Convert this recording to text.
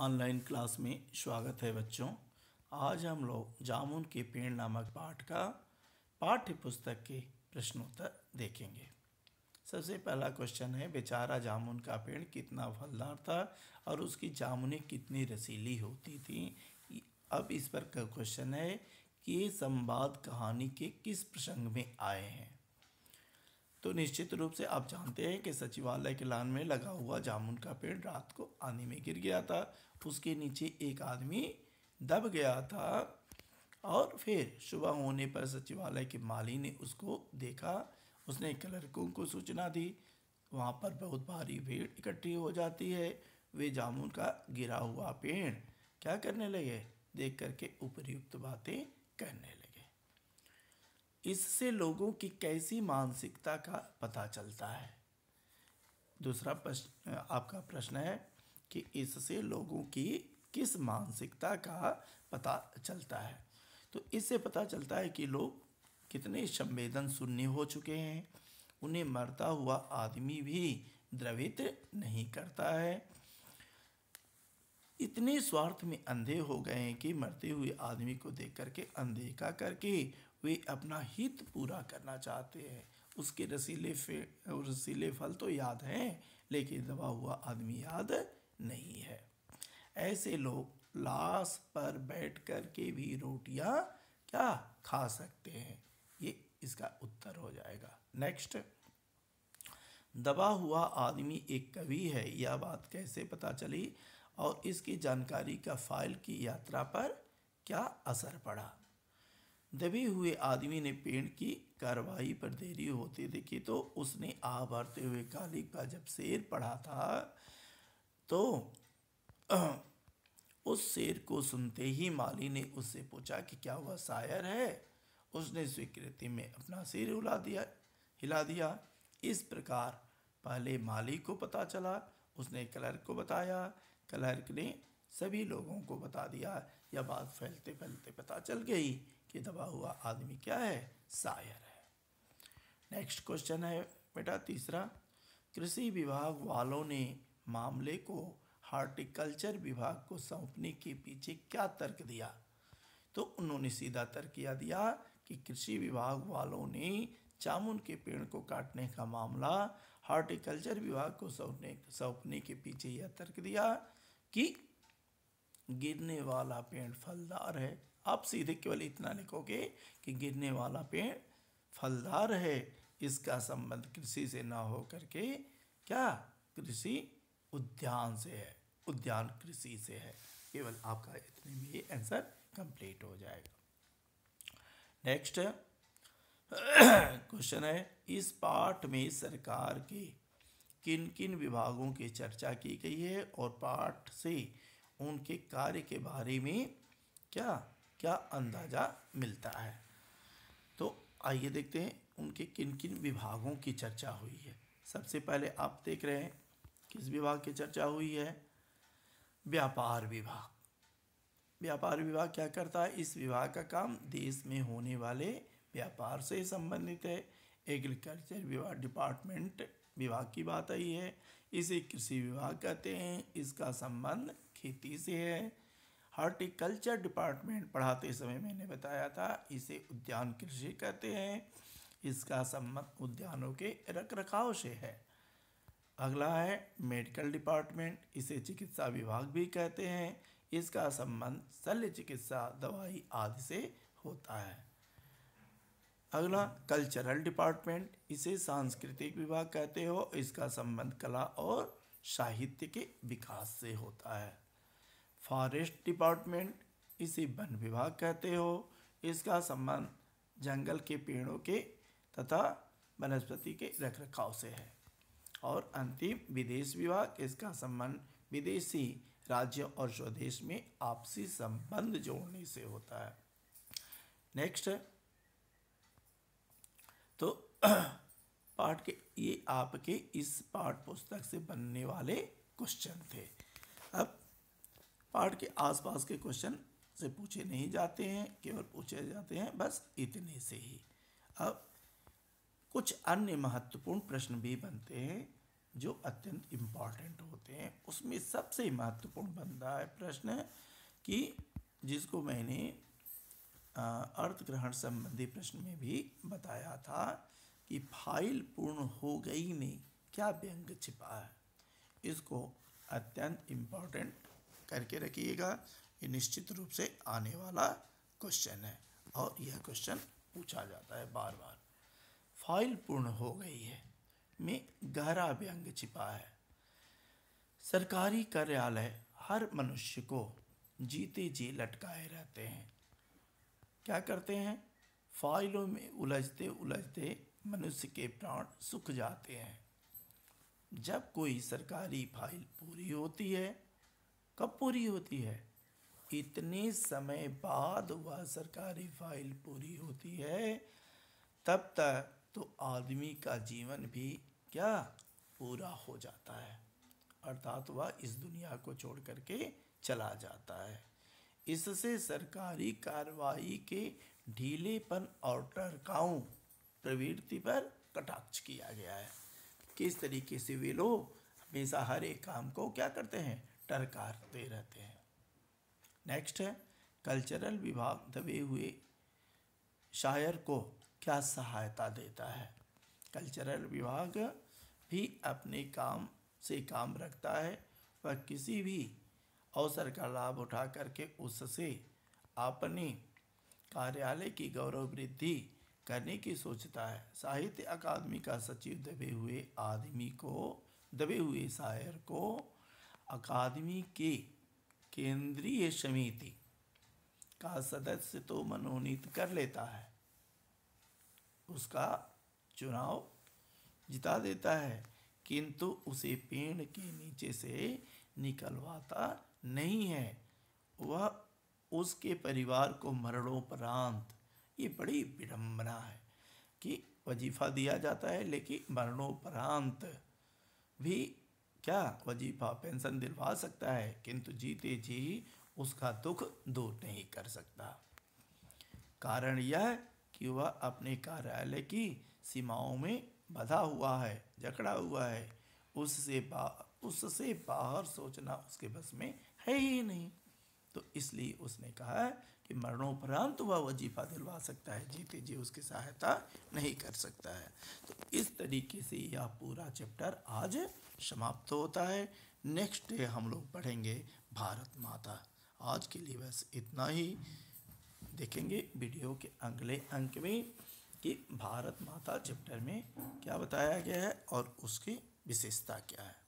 Online class में स्वागत है बच्चों। आज हम लोग जामुन के पेड़ नामक पाठ का पाठ्य पुस्तक के प्रश्नोत्तर देखेंगे। सबसे पहला क्वेश्चन है, बेचारा जामुन का पेड़ कितना फलदार था और उसकी जामुनें कितनी रसीली होती थी। अब इस पर का क्वेश्चन है कि ये संवाद कहानी के किस प्रसंग में आए हैं। तो निश्चित रूप से आप जानते हैं कि सचिवालय के लान में लगा हुआ जामुन का पेड़ रात को आंधी में गिर गया था। उसके नीचे एक आदमी दब गया था और फिर सुबह होने पर सचिवालय के माली ने उसको देखा। उसने क्लर्कों को सूचना दी। वहाँ पर बहुत भारी भीड़ इकट्ठी हो जाती है। वे जामुन का गिरा हुआ पेड़ क्या करने लगे, देख करके उपर्युक्त बातें करने लगे। इससे लोगों की कैसी मानसिकता का पता चलता है। दूसरा प्रश्न, आपका प्रश्न है कि इससे लोगों की किस मानसिकता का पता चलता है। तो इससे पता चलता है कि लोग कितने संवेदन शून्य हो चुके हैं। उन्हें मरता हुआ आदमी भी द्रवित नहीं करता है। इतने स्वार्थ में अंधे हो गए हैं कि मरते हुए आदमी को देख करके अनदेखा करके वे अपना हित पूरा करना चाहते हैं। उसके रसीले फल तो याद हैं, लेकिन दबा हुआ आदमी याद नहीं है। ऐसे लोग लाश पर बैठ कर के भी रोटियां क्या खा सकते हैं। ये इसका उत्तर हो जाएगा। नेक्स्ट, दबा हुआ आदमी एक कवि है, यह बात कैसे पता चली और इसकी जानकारी का फाइल की यात्रा पर क्या असर पड़ा। दबे हुए आदमी ने पेड़ की कार्रवाई पर देरी होती देखी तो उसने आ भरते हुए कालिक का जब शेर पढ़ा था तो उस शेर को सुनते ही माली ने उससे पूछा कि क्या वह शायर है। उसने स्वीकृति में अपना सिर हिला दिया। इस प्रकार पहले माली को पता चला, उसने क्लर्क को बताया, क्लर्क ने सभी लोगों को बता दिया। यह बात फैलते फैलते पता चल गई कि दबा हुआ आदमी क्या है, शायर है। नेक्स्ट क्वेश्चन है बेटा तीसरा, कृषि विभाग वालों ने मामले को हार्टिकल्चर विभाग को सौंपने के पीछे क्या तर्क दिया। तो उन्होंने सीधा तर्क यह दिया कि कृषि विभाग वालों ने जामुन के पेड़ को काटने का मामला हार्टिकल्चर विभाग को सौंपने के पीछे यह तर्क दिया कि गिरने वाला पेड़ फलदार है। आप सीधे केवल इतना लिखोगे कि गिरने वाला पेड़ फलदार है, इसका संबंध कृषि से ना हो करके क्या कृषि उद्यान से है, उद्यान कृषि से है। केवल आपका इतने में ये आंसर कंप्लीट हो जाएगा। नेक्स्ट क्वेश्चन है, इस पाठ में सरकार के किन किन विभागों की चर्चा की गई है और पाठ से उनके कार्य के बारे में क्या क्या अंदाजा मिलता है। तो आइए देखते हैं उनके किन किन विभागों की चर्चा हुई है। सबसे पहले आप देख रहे हैं किस विभाग की चर्चा हुई है, व्यापार विभाग। व्यापार विभाग क्या करता है, इस विभाग का काम देश में होने वाले व्यापार से संबंधित है। एग्रीकल्चर डिपार्टमेंट विभाग की बात आई है, इसे कृषि विभाग कहते हैं, इसका संबंध खेती से है। हॉर्टिकल्चर डिपार्टमेंट पढ़ाते समय मैंने बताया था, इसे उद्यान कृषि कहते हैं, इसका संबंध उद्यानों के रखरखाव से है। अगला है मेडिकल डिपार्टमेंट, इसे चिकित्सा विभाग भी कहते हैं, इसका संबंध शल्य चिकित्सा दवाई आदि से होता है। अगला कल्चरल डिपार्टमेंट, इसे सांस्कृतिक विभाग कहते हो, इसका संबंध कला और साहित्य के विकास से होता है। फॉरेस्ट डिपार्टमेंट, इसे वन विभाग कहते हो, इसका संबंध जंगल के पेड़ों के तथा वनस्पति के रखरखाव से है। और अंतिम विदेश विभाग, इसका संबंध विदेशी राज्यों और स्वदेश में आपसी संबंध जोड़ने से होता है। नेक्स्ट, तो पाठ के ये आपके इस पाठ पुस्तक से बनने वाले क्वेश्चन थे। अब पाठ के आसपास के क्वेश्चन से पूछे नहीं जाते हैं, केवल पूछे जाते हैं बस इतने से ही। अब कुछ अन्य महत्वपूर्ण प्रश्न भी बनते हैं जो अत्यंत इम्पॉर्टेंट होते हैं, उसमें सबसे महत्वपूर्ण बनता है प्रश्न कि जिसको मैंने अर्थ ग्रहण संबंधी प्रश्न में भी बताया था कि फाइल पूर्ण हो गई में क्या व्यंग छिपा है। इसको अत्यंत इम्पॉर्टेंट करके रखिएगा, ये निश्चित रूप से आने वाला क्वेश्चन है और यह क्वेश्चन पूछा जाता है बार बार। फाइल पूर्ण हो गई है में गहरा व्यंग छिपा है। सरकारी कार्यालय हर मनुष्य को जीते जी लटकाए रहते हैं। क्या करते हैं? फाइलों में उलझते उलझते मनुष्य के प्राण सूख जाते हैं। जब कोई सरकारी फाइल पूरी होती है, कब पूरी होती है? इतने समय बाद वह सरकारी फाइल पूरी होती है, तब तक तो आदमी का जीवन भी क्या पूरा हो जाता है, अर्थात वह इस दुनिया को छोड़ करके चला जाता है। इससे सरकारी कार्रवाई के ढीलेपन और टरकाऊ प्रवृत्ति पर कटाक्ष किया गया है। किस तरीके से वे लोग हमेशा हर एक काम को क्या करते हैं? टरकारते रहते हैं। नेक्स्ट है, कल्चरल विभाग दबे हुए शायर को क्या सहायता देता है? कल्चरल विभाग भी अपने काम से काम रखता है, वह किसी भी अवसर का लाभ उठा करके उससे अपने कार्यालय की गौरव वृद्धि करने की सोचता है। साहित्य अकादमी का सचिव दबे हुए शायर को अकादमी के केंद्रीय समिति का सदस्य तो मनोनीत कर लेता है, उसका चुनाव जिता देता है, किंतु उसे पेड़ के नीचे से निकलवाता नहीं है। वह उसके परिवार को मरणोपरांत, ये बड़ी विडंबना है कि वजीफ़ा दिया जाता है लेकिन मरणोपरांत भी क्या वजीफ़ा पेंशन दिलवा सकता है, किंतु जीते जी उसका दुख दूर नहीं कर सकता। कारण यह कि वह अपने कार्यालय की सीमाओं में बंधा हुआ है, जकड़ा हुआ है, उससे बाहर सोचना उसके बस में है ही नहीं। तो इसलिए उसने कहा कि मरणोपरांत वह वजीफ़ा दिलवा सकता है, जीते जी उसकी सहायता नहीं कर सकता है। तो इस तरीके से यह पूरा चैप्टर आज समाप्त होता है। नेक्स्ट डे हम लोग पढ़ेंगे भारत माता। आज के लिए बस इतना ही। देखेंगे वीडियो के अगले अंक में कि भारत माता चैप्टर में क्या बताया गया है और उसकी विशेषता क्या है।